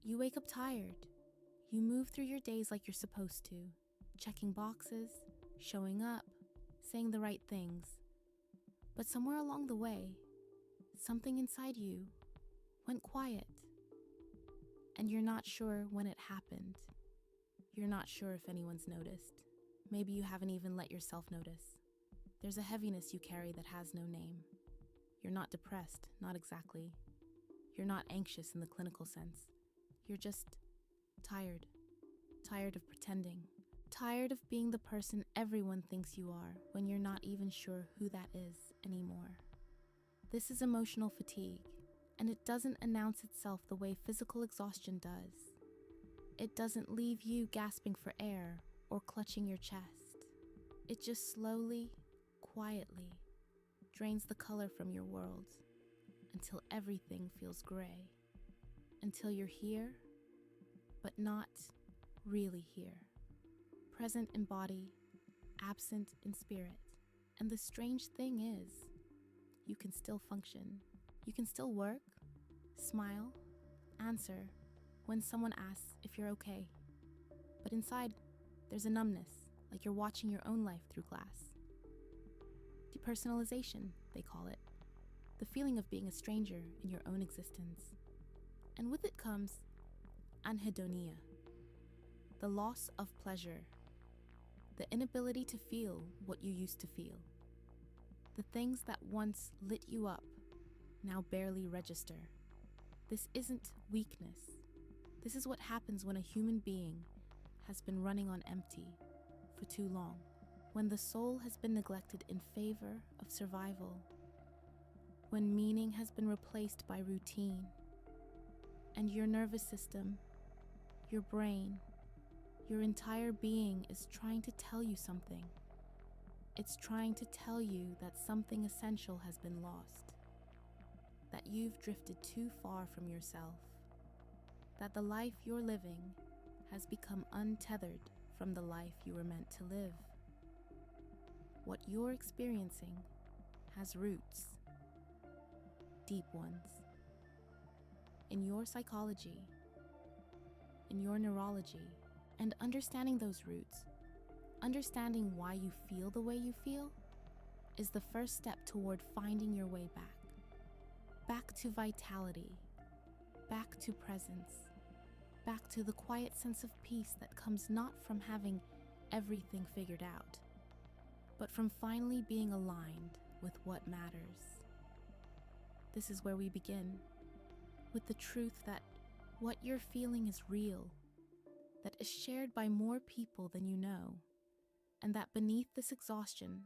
You wake up tired. You move through your days like you're supposed to, checking boxes, showing up, saying the right things. But somewhere along the way, something inside you went quiet. And you're not sure when it happened. You're not sure if anyone's noticed. Maybe you haven't even let yourself notice. There's a heaviness you carry that has no name. You're not depressed, not exactly. You're not anxious in the clinical sense. You're just tired. Tired of pretending. Tired of being the person everyone thinks you are when you're not even sure who that is anymore. This is emotional fatigue, and it doesn't announce itself the way physical exhaustion does. It doesn't leave you gasping for air or clutching your chest. It just slowly, quietly drains the color from your world until everything feels gray. Until you're here, but not really here. Present in body, absent in spirit. And the strange thing is, you can still function. You can still work, smile, answer when someone asks if you're okay. But inside, there's a numbness, like you're watching your own life through glass. Depersonalization, they call it. The feeling of being a stranger in your own existence. And with it comes anhedonia, the loss of pleasure, the inability to feel what you used to feel. The things that once lit you up now barely register. This isn't weakness. This is what happens when a human being has been running on empty for too long, when the soul has been neglected in favor of survival, when meaning has been replaced by routine, and your nervous system, your brain, your entire being is trying to tell you something. It's trying to tell you that something essential has been lost, that you've drifted too far from yourself, that the life you're living has become untethered from the life you were meant to live. What you're experiencing has roots, deep ones. In your psychology, in your neurology, and understanding those roots, understanding why you feel the way you feel, is the first step toward finding your way back. Back to vitality, back to presence, back to the quiet sense of peace that comes not from having everything figured out, but from finally being aligned with what matters. This is where we begin, with the truth that what you're feeling is real, that is shared by more people than you know, and that beneath this exhaustion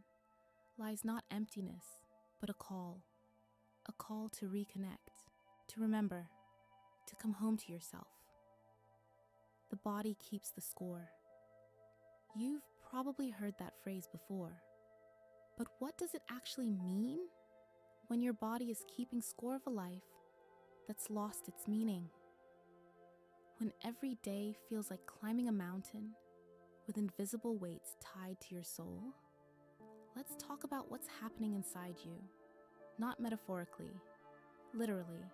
lies not emptiness, but a call to reconnect, to remember, to come home to yourself. The body keeps the score. You've probably heard that phrase before, but what does it actually mean when your body is keeping score of a life that's lost its meaning? When every day feels like climbing a mountain with invisible weights tied to your soul? Let's talk about what's happening inside you, not metaphorically, literally.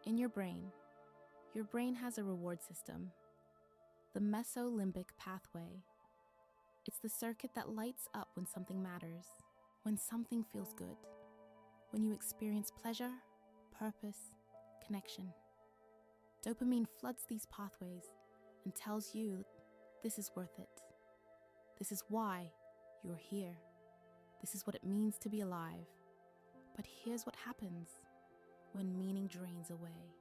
In your brain has a reward system, the mesolimbic pathway. It's the circuit that lights up when something matters, when something feels good, when you experience pleasure, purpose, connection. Dopamine floods these pathways and tells you this is worth it. This is why you're here. This is what it means to be alive. But here's what happens when meaning drains away.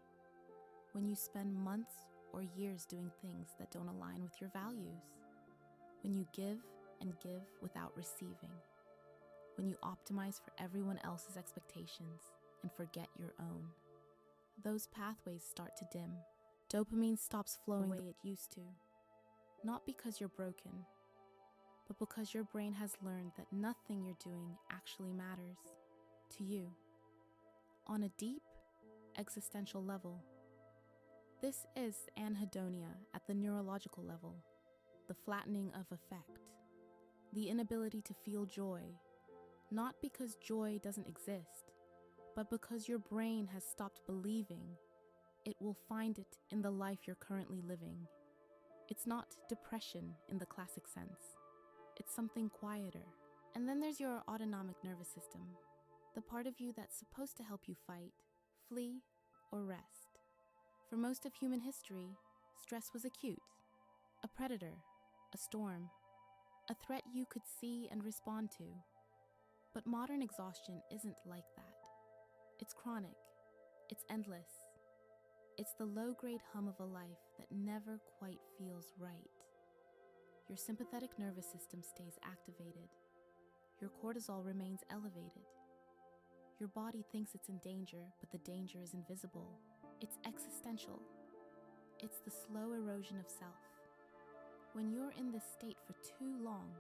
When you spend months or years doing things that don't align with your values. When you give and give without receiving. When you optimize for everyone else's expectations and forget your own. Those pathways start to dim. Dopamine stops flowing the way it used to. Not because you're broken, but because your brain has learned that nothing you're doing actually matters to you. On a deep, existential level. This is anhedonia at the neurological level, the flattening of affect, the inability to feel joy, not because joy doesn't exist, but because your brain has stopped believing it will find it in the life you're currently living. It's not depression in the classic sense. It's something quieter. And then there's your autonomic nervous system, the part of you that's supposed to help you fight, flee, or rest. For most of human history, stress was acute, a predator, a storm, a threat you could see and respond to. But modern exhaustion isn't like that. It's chronic, it's endless. It's the low-grade hum of a life that never quite feels right. Your sympathetic nervous system stays activated. Your cortisol remains elevated. Your body thinks it's in danger, but the danger is invisible. It's existential. It's the slow erosion of self. When you're in this state for too long,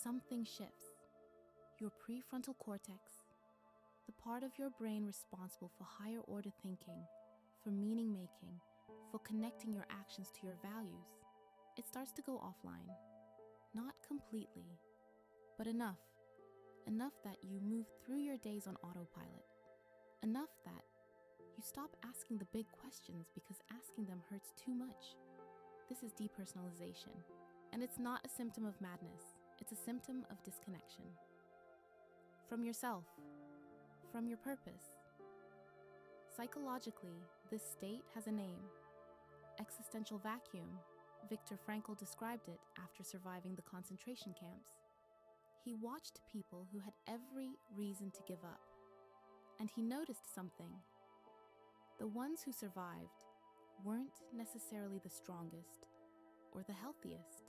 something shifts. Your prefrontal cortex, the part of your brain responsible for higher order thinking, for meaning making, for connecting your actions to your values, it starts to go offline. Not completely, but enough that you move through your days on autopilot. Enough that you stop asking the big questions because asking them hurts too much. This is depersonalization, and it's not a symptom of madness. It's a symptom of disconnection. From yourself, from your purpose. Psychologically, this state has a name. Existential vacuum. Viktor Frankl described it after surviving the concentration camps. He watched people who had every reason to give up, and he noticed something. The ones who survived weren't necessarily the strongest or the healthiest.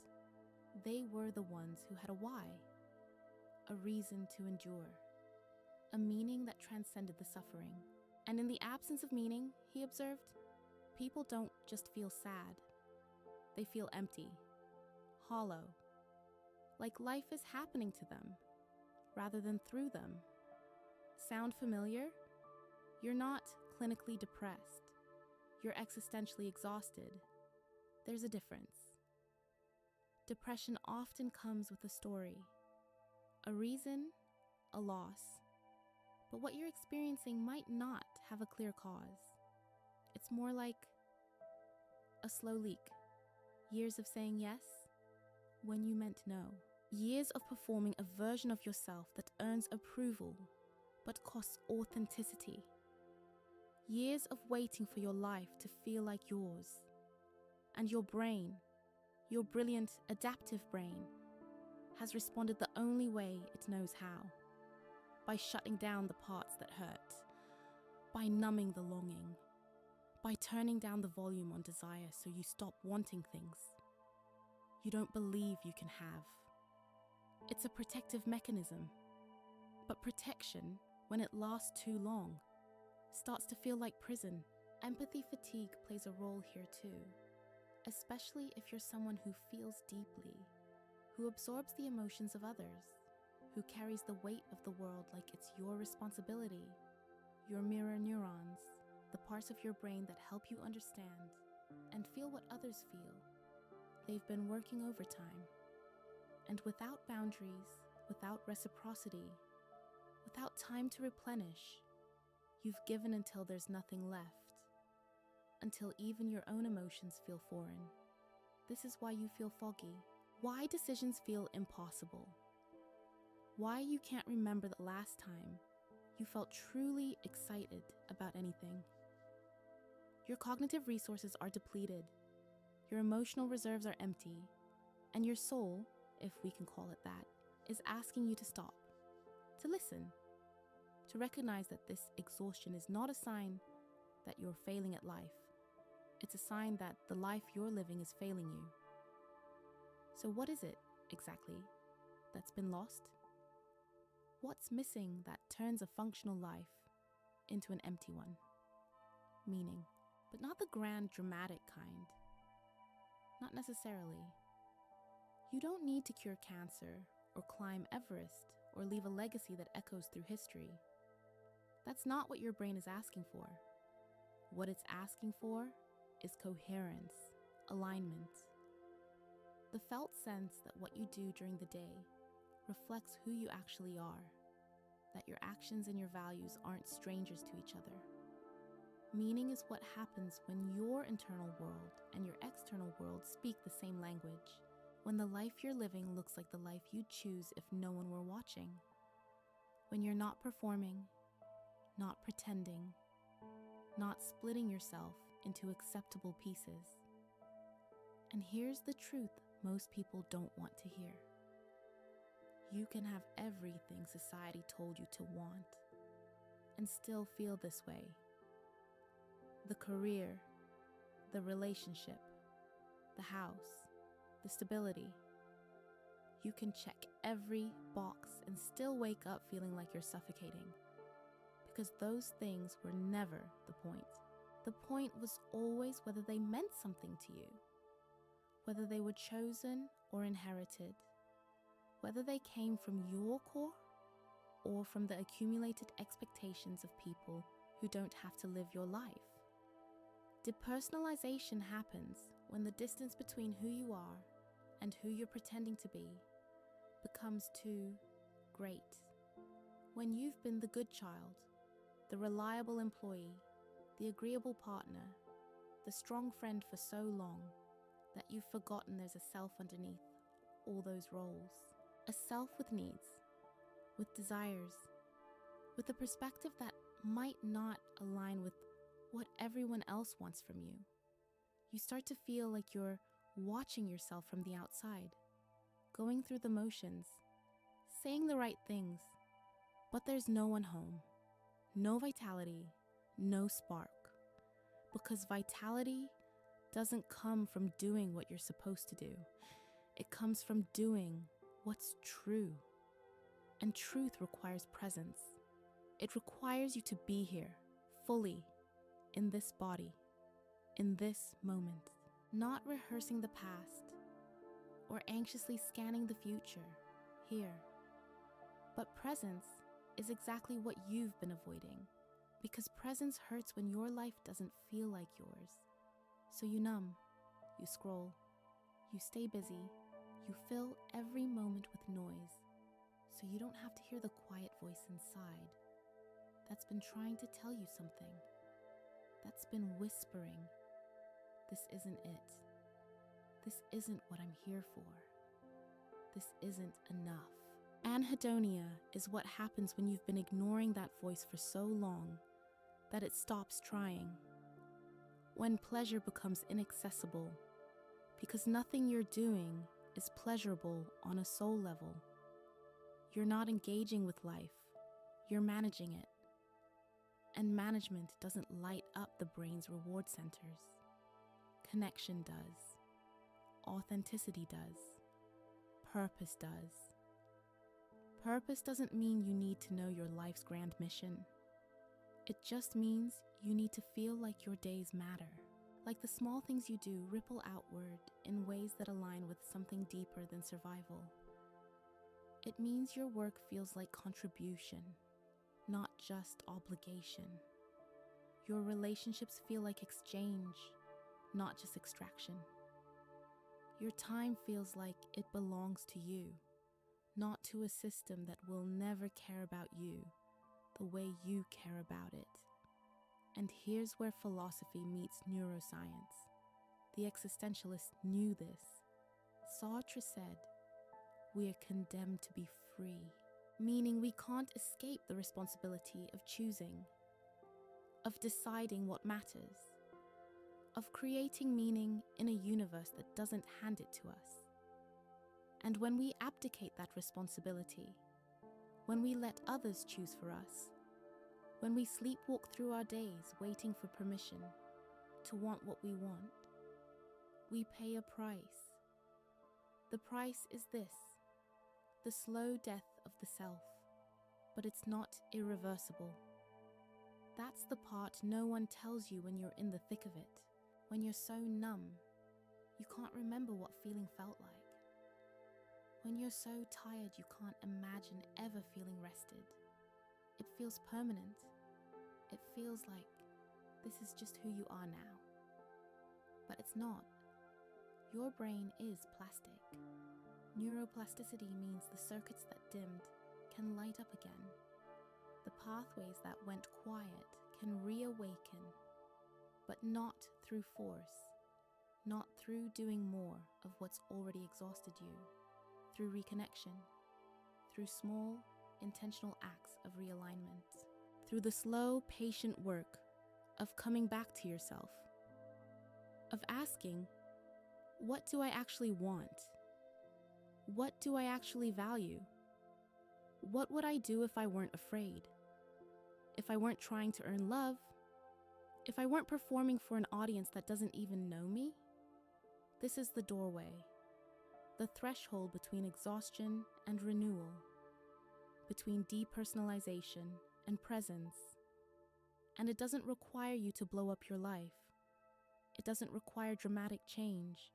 They were the ones who had a why, a reason to endure, a meaning that transcended the suffering. And in the absence of meaning, he observed, people don't just feel sad. They feel empty, hollow, like life is happening to them rather than through them. Sound familiar? You're not clinically depressed. You're existentially exhausted. There's a difference. Depression often comes with a story, a reason, a loss. But what you're experiencing might not have a clear cause. It's more like a slow leak. Years of saying yes when you meant no. Years of performing a version of yourself that earns approval but costs authenticity. Years of waiting for your life to feel like yours. And your brain, your brilliant, adaptive brain, has responded the only way it knows how. By shutting down the parts that hurt. By numbing the longing. By turning down the volume on desire so you stop wanting things you don't believe you can have. It's a protective mechanism. But protection, when it lasts too long, starts to feel like prison. Empathy fatigue plays a role here too, especially if you're someone who feels deeply, who absorbs the emotions of others, who carries the weight of the world like it's your responsibility. Your mirror neurons, the parts of your brain that help you understand and feel what others feel, they've been working overtime. And without boundaries, without reciprocity, without time to replenish, you've given until there's nothing left, until even your own emotions feel foreign. This is why you feel foggy, why decisions feel impossible, why you can't remember the last time you felt truly excited about anything. Your cognitive resources are depleted, your emotional reserves are empty, and your soul, if we can call it that, is asking you to stop, to listen, to recognize that this exhaustion is not a sign that you're failing at life. It's a sign that the life you're living is failing you. So what is it, exactly, that's been lost? What's missing that turns a functional life into an empty one? Meaning, but not the grand, dramatic kind. Not necessarily. You don't need to cure cancer or climb Everest or leave a legacy that echoes through history. That's not what your brain is asking for. What it's asking for is coherence, alignment. The felt sense that what you do during the day reflects who you actually are, that your actions and your values aren't strangers to each other. Meaning is what happens when your internal world and your external world speak the same language. When the life you're living looks like the life you'd choose if no one were watching. When you're not performing, not pretending, not splitting yourself into acceptable pieces. And here's the truth most people don't want to hear. You can have everything society told you to want and still feel this way. The career, the relationship, the house, the stability. You can check every box and still wake up feeling like you're suffocating, because those things were never the point. The point was always whether they meant something to you, whether they were chosen or inherited, whether they came from your core or from the accumulated expectations of people who don't have to live your life. Depersonalization happens when the distance between who you are and who you're pretending to be becomes too great. When you've been the good child, the reliable employee, the agreeable partner, the strong friend for so long that you've forgotten there's a self underneath all those roles. A self with needs, with desires, with a perspective that might not align with what everyone else wants from you. You start to feel like you're watching yourself from the outside, going through the motions, saying the right things, but there's no one home, no vitality, no spark. Because vitality doesn't come from doing what you're supposed to do. It comes from doing what's true. And truth requires presence. It requires you to be here, fully, in this body, in this moment, not rehearsing the past or anxiously scanning the future, here. But presence is exactly what you've been avoiding, because presence hurts when your life doesn't feel like yours. So you numb, you scroll, you stay busy, you fill every moment with noise, so you don't have to hear the quiet voice inside that's been trying to tell you something, that's been whispering, this isn't it. This isn't what I'm here for. This isn't enough. Anhedonia is what happens when you've been ignoring that voice for so long that it stops trying. When pleasure becomes inaccessible, because nothing you're doing is pleasurable on a soul level. You're not engaging with life, you're managing it. And management doesn't light up the brain's reward centers. Connection does. Authenticity does. Purpose does. Purpose doesn't mean you need to know your life's grand mission. It just means you need to feel like your days matter. Like the small things you do ripple outward in ways that align with something deeper than survival. It means your work feels like contribution, not just obligation. Your relationships feel like exchange, not just extraction. Your time feels like it belongs to you, not to a system that will never care about you the way you care about it. And here's where philosophy meets neuroscience. The existentialists knew this. Sartre said, "We are condemned to be free," meaning we can't escape the responsibility of choosing, of deciding what matters, of creating meaning in a universe that doesn't hand it to us. And when we abdicate that responsibility, when we let others choose for us, when we sleepwalk through our days waiting for permission to want what we want, we pay a price. The price is this: the slow death of the self, but it's not irreversible. That's the part no one tells you when you're in the thick of it, when you're so numb, you can't remember what feeling felt like. When you're so tired you can't imagine ever feeling rested. It feels permanent. It feels like this is just who you are now. But it's not. Your brain is plastic. Neuroplasticity means the circuits that dimmed can light up again. The pathways that went quiet can reawaken but not through force, not through doing more of what's already exhausted you, through reconnection, through small, intentional acts of realignment, through the slow, patient work of coming back to yourself, of asking, what do I actually want? What do I actually value? What would I do if I weren't afraid? If I weren't trying to earn love? If I weren't performing for an audience that doesn't even know me? This is the doorway, the threshold between exhaustion and renewal, between depersonalization and presence. And it doesn't require you to blow up your life. It doesn't require dramatic change.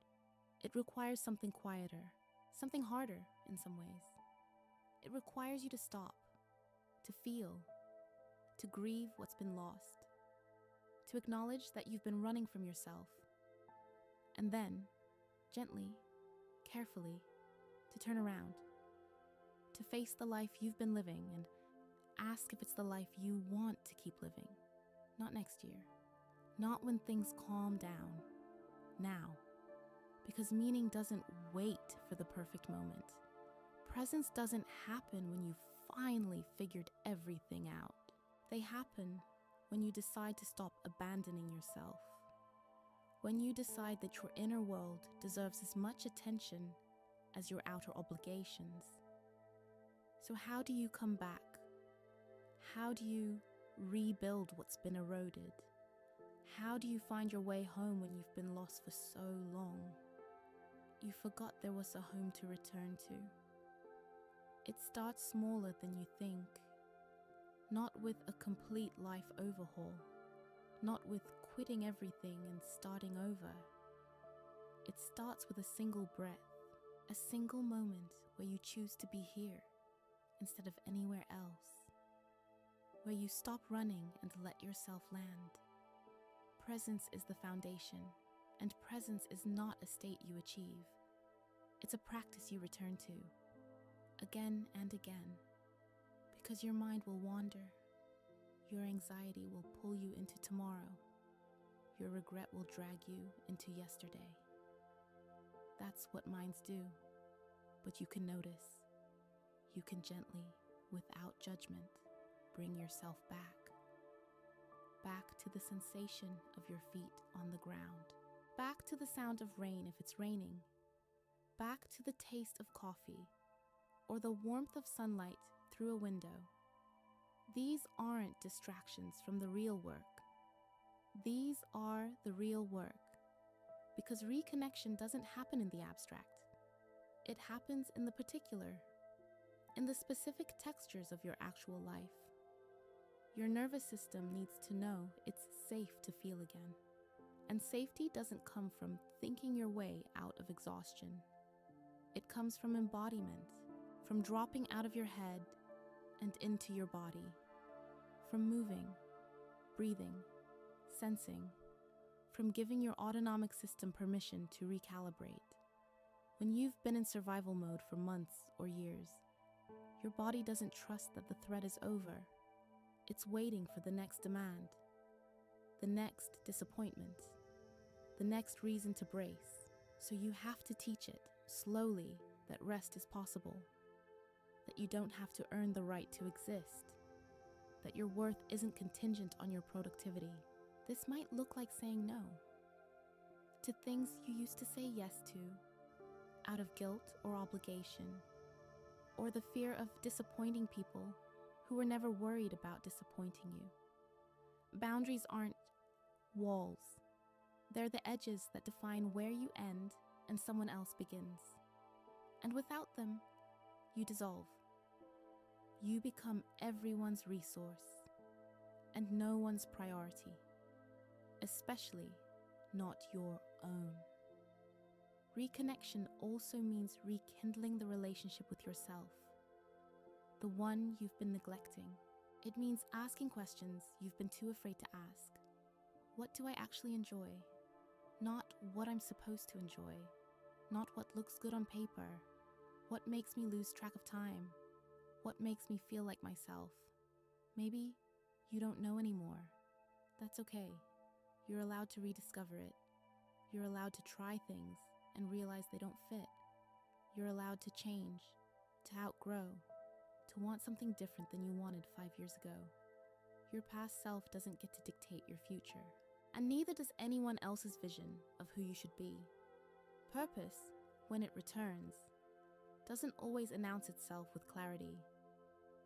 It requires something quieter, something harder in some ways. It requires you to stop, to feel, to grieve what's been lost, to acknowledge that you've been running from yourself, and then, gently, carefully, to turn around, to face the life you've been living and ask if it's the life you want to keep living. Not next year, not when things calm down, now, because meaning doesn't wait for the perfect moment. Presence doesn't happen when you've finally figured everything out. They happen when you decide to stop abandoning yourself, when you decide that your inner world deserves as much attention as your outer obligations. So how do you come back? How do you rebuild what's been eroded? How do you find your way home when you've been lost for so long? You forgot there was a home to return to. It starts smaller than you think, not with a complete life overhaul, not with quitting everything and starting over. It starts with a single breath, a single moment where you choose to be here instead of anywhere else, where you stop running and let yourself land. Presence is the foundation, and presence is not a state you achieve. It's a practice you return to, again and again, because your mind will wander, your anxiety will pull you into tomorrow, your regret will drag you into yesterday. That's what minds do, but you can notice. You can gently, without judgment, bring yourself back to the sensation of your feet on the ground, back to the sound of rain if it's raining, back to the taste of coffee or the warmth of sunlight through a window. These aren't distractions from the real work. These are the real work, because reconnection doesn't happen in the abstract. It happens in the particular, in the specific textures of your actual life. Your nervous system needs to know it's safe to feel again. And safety doesn't come from thinking your way out of exhaustion. It comes from embodiment, from dropping out of your head and into your body, from moving, breathing, sensing, from giving your autonomic system permission to recalibrate. When you've been in survival mode for months or years, your body doesn't trust that the threat is over. It's waiting for the next demand, the next disappointment, the next reason to brace. So you have to teach it slowly that rest is possible, that you don't have to earn the right to exist, that your worth isn't contingent on your productivity. This might look like saying no to things you used to say yes to out of guilt or obligation, or the fear of disappointing people who were never worried about disappointing you. Boundaries aren't walls. They're the edges that define where you end and someone else begins. And without them, you dissolve. You become everyone's resource and no one's priority, especially not your own. Reconnection also means rekindling the relationship with yourself, the one you've been neglecting. It means asking questions you've been too afraid to ask. What do I actually enjoy? Not what I'm supposed to enjoy, not what looks good on paper. What makes me lose track of time? What makes me feel like myself? Maybe you don't know anymore. That's okay. You're allowed to rediscover it. You're allowed to try things and realize they don't fit. You're allowed to change, to outgrow, to want something different than you wanted 5 years ago. Your past self doesn't get to dictate your future, and neither does anyone else's vision of who you should be. Purpose, when it returns, doesn't always announce itself with clarity.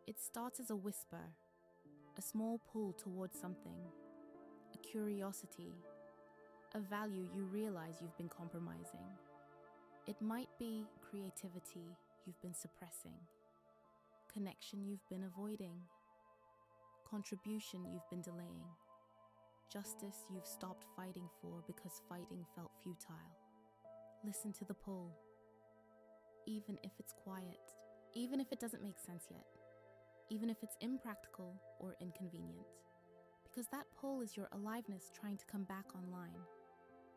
It starts as a whisper, a small pull towards something, a curiosity, a value you realize you've been compromising. It might be creativity you've been suppressing, connection you've been avoiding, contribution you've been delaying, justice you've stopped fighting for because fighting felt futile. Listen to the pull, even if it's quiet, even if it doesn't make sense yet, even if it's impractical or inconvenient, because that pull is your aliveness trying to come back online.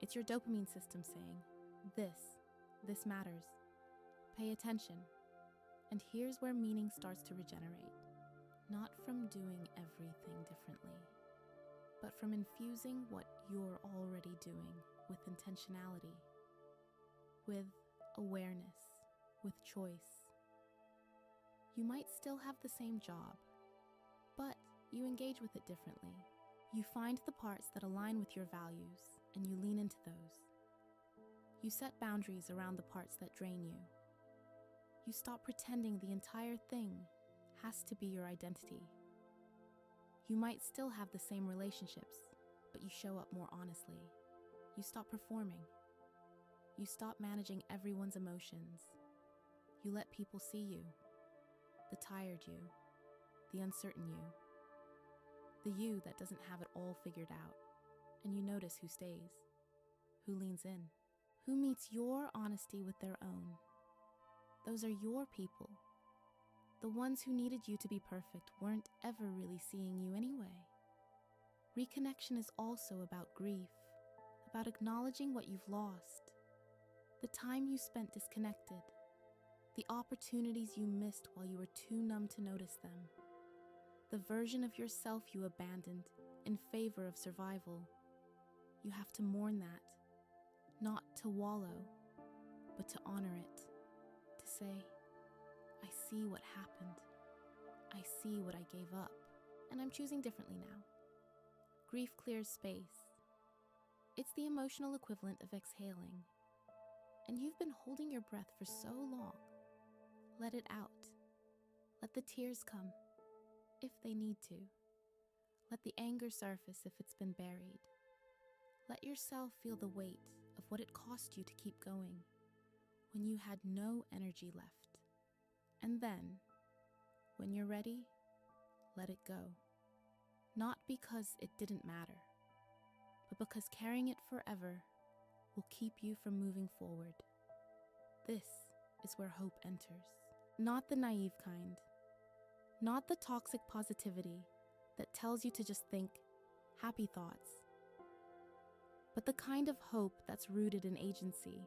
It's your dopamine system saying, this matters. Pay attention. And here's where meaning starts to regenerate. Not from doing everything differently, but from infusing what you're already doing with intentionality, with awareness, with choice. You might still have the same job, but you engage with it differently. You find the parts that align with your values, and you lean into those. You set boundaries around the parts that drain you. You stop pretending the entire thing has to be your identity. You might still have the same relationships, but you show up more honestly. You stop performing. You stop managing everyone's emotions. You let people see you, the tired you, the uncertain you, the you that doesn't have it all figured out. And you notice who stays, who leans in, who meets your honesty with their own. Those are your people. The ones who needed you to be perfect weren't ever really seeing you anyway. Reconnection is also about grief, about acknowledging what you've lost, the time you spent disconnected, the opportunities you missed while you were too numb to notice them, the version of yourself you abandoned in favor of survival. You have to mourn that, not to wallow, but to honor it, to say, I see what happened. I see what I gave up, and I'm choosing differently now. Grief clears space. It's the emotional equivalent of exhaling. And you've been holding your breath for so long. Let it out. Let the tears come, if they need to. Let the anger surface if it's been buried. Let yourself feel the weight of what it cost you to keep going when you had no energy left. And then, when you're ready, let it go. Not because it didn't matter, but because carrying it forever will keep you from moving forward. This is where hope enters. Not the naive kind. Not the toxic positivity that tells you to just think happy thoughts. But the kind of hope that's rooted in agency.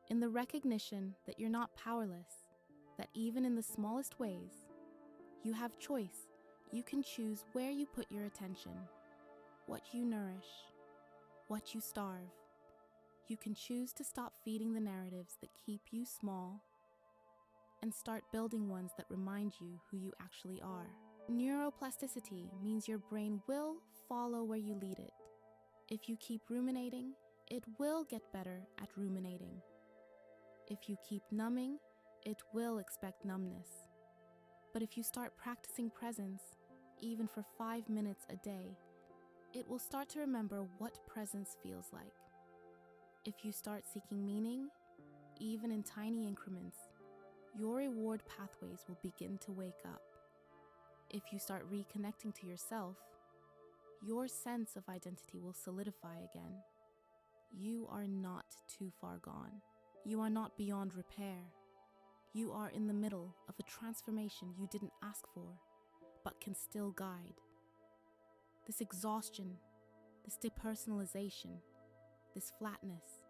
In the recognition that you're not powerless, that even in the smallest ways, you have choice. You can choose where you put your attention, what you nourish, what you starve. You can choose to stop feeding the narratives that keep you small and start building ones that remind you who you actually are. Neuroplasticity means your brain will follow where you lead it. If you keep ruminating, it will get better at ruminating. If you keep numbing, it will expect numbness. But if you start practicing presence, even for 5 minutes a day, it will start to remember what presence feels like. If you start seeking meaning, even in tiny increments, your reward pathways will begin to wake up. If you start reconnecting to yourself, your sense of identity will solidify again. You are not too far gone. You are not beyond repair. You are in the middle of a transformation you didn't ask for, but can still guide. This exhaustion, this depersonalization, this flatness,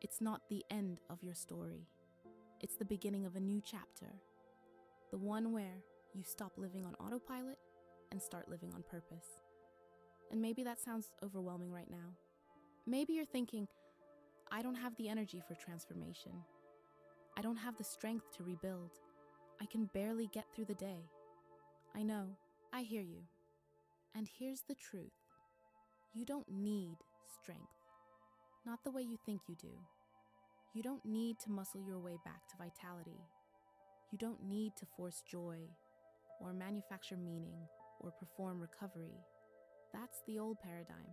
it's not the end of your story. It's the beginning of a new chapter, the one where you stop living on autopilot and start living on purpose. And maybe that sounds overwhelming right now. Maybe you're thinking, I don't have the energy for transformation. I don't have the strength to rebuild. I can barely get through the day. I know, I hear you. And here's the truth. You don't need strength. Not the way you think you do. You don't need to muscle your way back to vitality. You don't need to force joy, or manufacture meaning, or perform recovery. That's the old paradigm,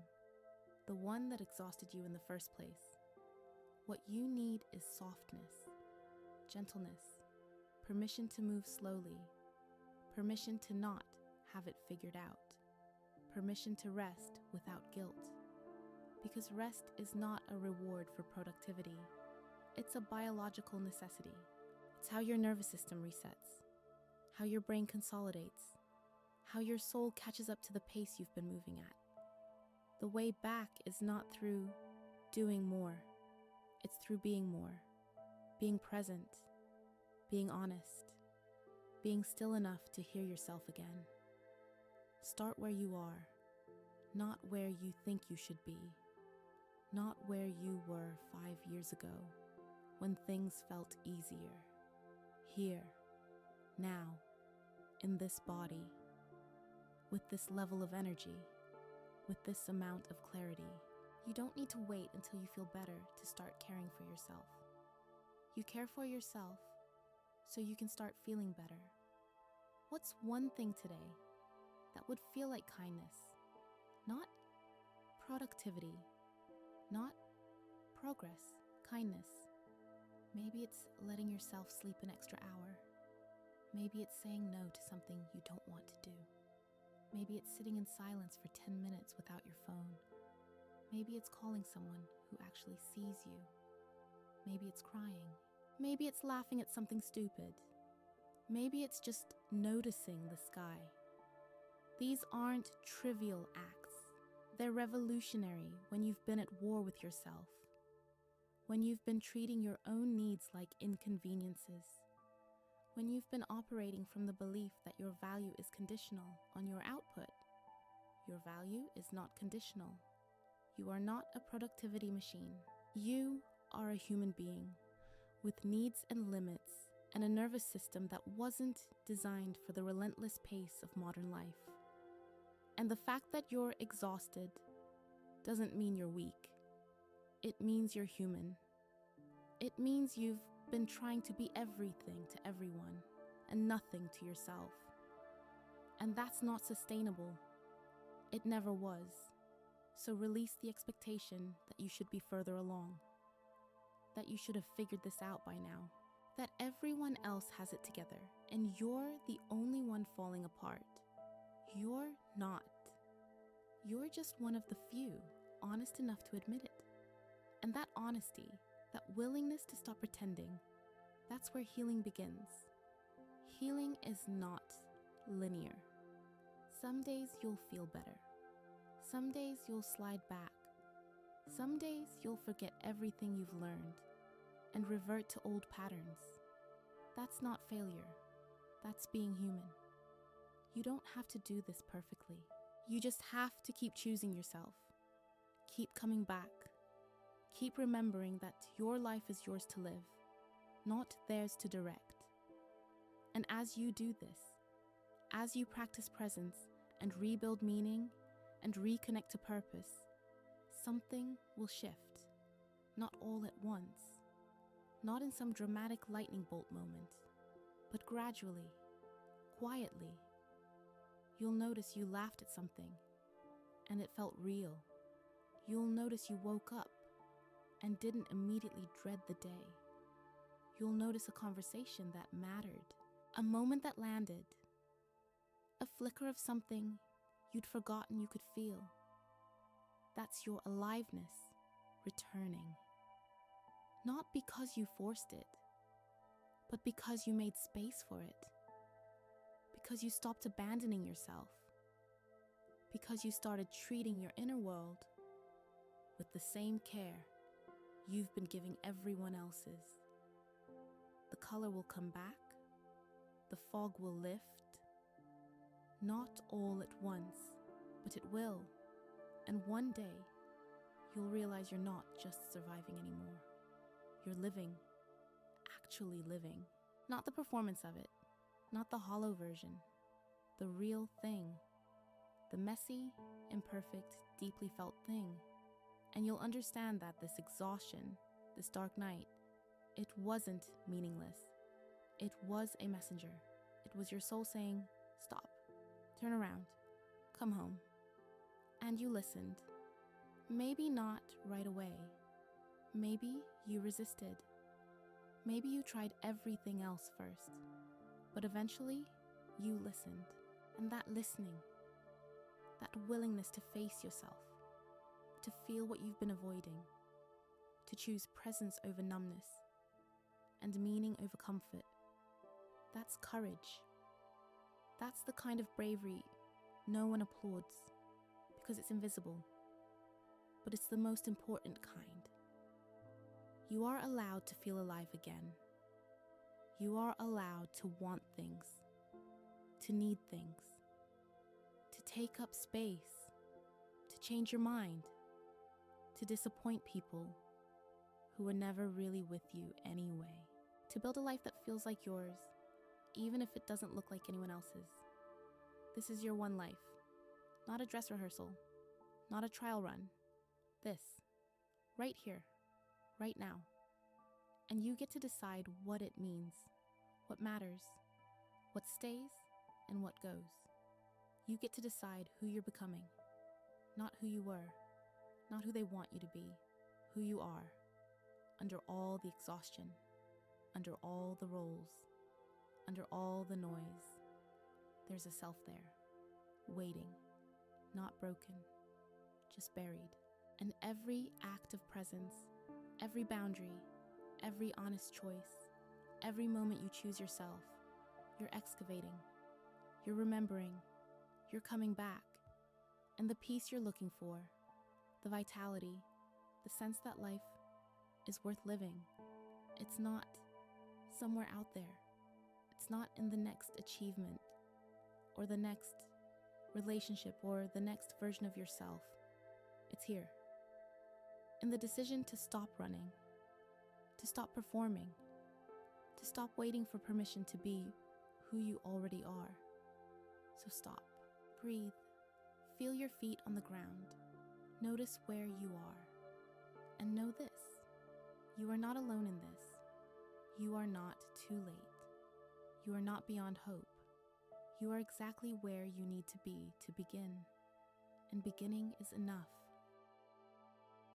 the one that exhausted you in the first place. What you need is softness, gentleness, permission to move slowly, permission to not have it figured out, permission to rest without guilt. Because rest is not a reward for productivity. It's a biological necessity. It's how your nervous system resets, how your brain consolidates, how your soul catches up to the pace you've been moving at. The way back is not through doing more. It's through being more, being present, being honest, being still enough to hear yourself again. Start where you are, not where you think you should be, not where you were 5 years ago when things felt easier. Here, now, in this body, with this level of energy, with this amount of clarity. You don't need to wait until you feel better to start caring for yourself. You care for yourself so you can start feeling better. What's one thing today that would feel like kindness? Not productivity, not progress, kindness. Maybe it's letting yourself sleep an extra hour. Maybe it's saying no to something you don't want to do. Maybe it's sitting in silence for 10 minutes without your phone. Maybe it's calling someone who actually sees you. Maybe it's crying. Maybe it's laughing at something stupid. Maybe it's just noticing the sky. These aren't trivial acts. They're revolutionary when you've been at war with yourself, when you've been treating your own needs like inconveniences, when you've been operating from the belief that your value is conditional on your output. Your value is not conditional. You are not a productivity machine. You are a human being with needs and limits and a nervous system that wasn't designed for the relentless pace of modern life. And the fact that you're exhausted doesn't mean you're weak. It means you're human. It means you've been trying to be everything to everyone and nothing to yourself. And that's not sustainable. It never was. So release the expectation that you should be further along, that you should have figured this out by now, that everyone else has it together and you're the only one falling apart. You're not. You're just one of the few honest enough to admit it. And that honesty, that willingness to stop pretending, that's where healing begins. Healing is not linear. Some days you'll feel better. Some days you'll slide back. Some days you'll forget everything you've learned and revert to old patterns. That's not failure. That's being human. You don't have to do this perfectly. You just have to keep choosing yourself. Keep coming back. Keep remembering that your life is yours to live, not theirs to direct. And as you do this, as you practice presence and rebuild meaning and reconnect to purpose, something will shift. Not all at once, not in some dramatic lightning bolt moment, but gradually, quietly. You'll notice you laughed at something and it felt real. You'll notice you woke up and didn't immediately dread the day. You'll notice a conversation that mattered, a moment that landed, a flicker of something you'd forgotten you could feel. That's your aliveness returning. Not because you forced it, but because you made space for it. Because you stopped abandoning yourself. Because you started treating your inner world with the same care you've been giving everyone else's. The color will come back. The fog will lift. Not all at once, but it will. And one day, you'll realize you're not just surviving anymore. You're living, actually living. Not the performance of it, not the hollow version, the real thing. The messy, imperfect, deeply felt thing. And you'll understand that this exhaustion, this dark night, it wasn't meaningless. It was a messenger. It was your soul saying, stop, turn around, come home. And you listened. Maybe not right away. Maybe you resisted. Maybe you tried everything else first. But eventually, you listened. And that listening, that willingness to face yourself, to feel what you've been avoiding, to choose presence over numbness, and meaning over comfort, that's courage. That's the kind of bravery no one applauds because it's invisible, but it's the most important kind. You are allowed to feel alive again. You are allowed to want things, to need things, to take up space, to change your mind, to disappoint people who were never really with you anyway, to build a life that feels like yours, even if it doesn't look like anyone else's. This is your one life, not a dress rehearsal, not a trial run. This, right here, right now. And you get to decide what it means, what matters, what stays, and what goes. You get to decide who you're becoming, not who you were, not who they want you to be, who you are, under all the exhaustion, under all the roles, under all the noise. There's a self there, waiting, not broken, just buried. And every act of presence, every boundary, every honest choice, every moment you choose yourself, you're excavating, you're remembering, you're coming back. And the peace you're looking for, the vitality, the sense that life is worth living, it's not somewhere out there. It's not in the next achievement or the next relationship or the next version of yourself. It's here. In the decision to stop running, to stop performing, to stop waiting for permission to be who you already are. So stop, breathe, feel your feet on the ground, notice where you are, and know this, you are not alone in this. You are not too late. You are not beyond hope. You are exactly where you need to be to begin, and beginning is enough.